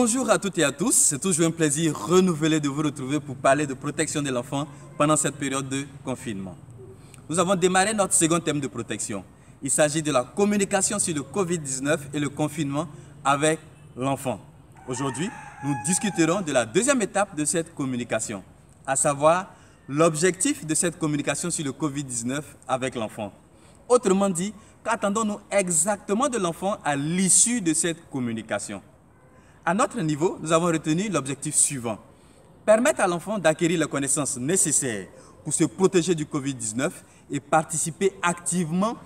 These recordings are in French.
Bonjour à toutes et à tous, c'est toujours un plaisir renouvelé de vous retrouver pour parler de protection de l'enfant pendant cette période de confinement. Nous avons démarré notre second thème de protection. Il s'agit de la communication sur le Covid-19 et le confinement avec l'enfant. Aujourd'hui, nous discuterons de la deuxième étape de cette communication, à savoir l'objectif de cette communication sur le Covid-19 avec l'enfant. Autrement dit, qu'attendons-nous exactement de l'enfant à l'issue de cette communication? À notre niveau, nous avons retenu l'objectif suivant. Permettre à l'enfant d'acquérir les connaissances nécessaires pour se protéger du Covid-19 et participer activement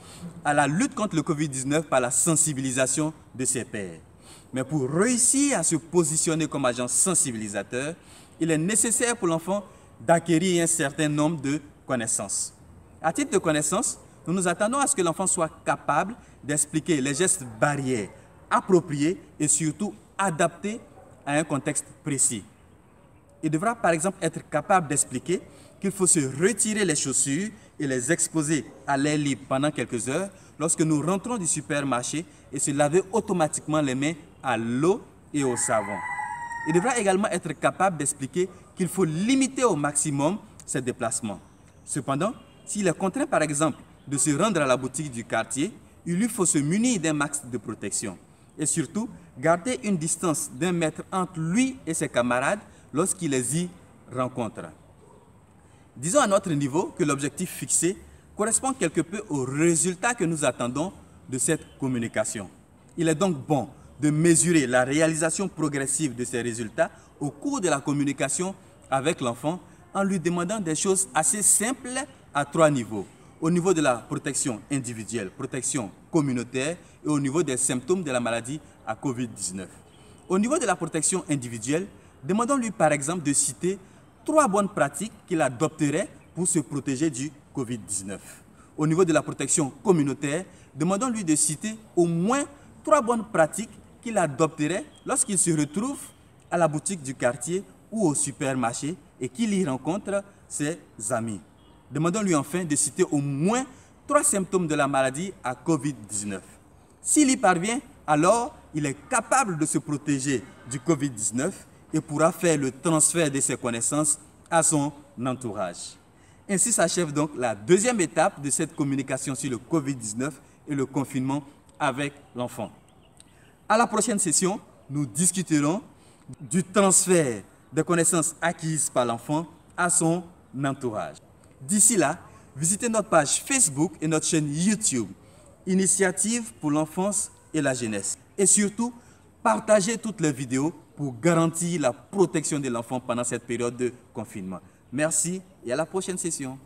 à la lutte contre le Covid-19 par la sensibilisation de ses pairs. Mais pour réussir à se positionner comme agent sensibilisateur, il est nécessaire pour l'enfant d'acquérir un certain nombre de connaissances. À titre de connaissances, nous nous attendons à ce que l'enfant soit capable d'expliquer les gestes barrières appropriés et surtout adaptés à un contexte précis. Il devra par exemple être capable d'expliquer qu'il faut se retirer les chaussures et les exposer à l'air libre pendant quelques heures lorsque nous rentrons du supermarché et se laver automatiquement les mains à l'eau et au savon. Il devra également être capable d'expliquer qu'il faut limiter au maximum ses déplacements. Cependant, s'il est contraint par exemple de se rendre à la boutique du quartier, il lui faut se munir d'un max de protection. Et surtout, garder une distance d'1 mètre entre lui et ses camarades lorsqu'il les y rencontre. Disons à notre niveau que l'objectif fixé correspond quelque peu aux résultats que nous attendons de cette communication. Il est donc bon de mesurer la réalisation progressive de ces résultats au cours de la communication avec l'enfant en lui demandant des choses assez simples à 3 niveaux. Au niveau de la protection individuelle, protection communautaire et au niveau des symptômes de la maladie à Covid-19. Au niveau de la protection individuelle, demandons-lui par exemple de citer 3 bonnes pratiques qu'il adopterait pour se protéger du Covid-19. Au niveau de la protection communautaire, demandons-lui de citer au moins 3 bonnes pratiques qu'il adopterait lorsqu'il se retrouve à la boutique du quartier ou au supermarché et qu'il y rencontre ses amis. Demandons-lui enfin de citer au moins 3 symptômes de la maladie à Covid-19. S'il y parvient, alors il est capable de se protéger du Covid-19 et pourra faire le transfert de ses connaissances à son entourage. Ainsi s'achève donc la deuxième étape de cette communication sur le Covid-19 et le confinement avec l'enfant. À la prochaine session, nous discuterons du transfert des connaissances acquises par l'enfant à son entourage. D'ici là, visitez notre page Facebook et notre chaîne YouTube, Initiative pour l'enfance et la jeunesse. Et surtout, partagez toutes les vidéos pour garantir la protection de l'enfant pendant cette période de confinement. Merci et à la prochaine session.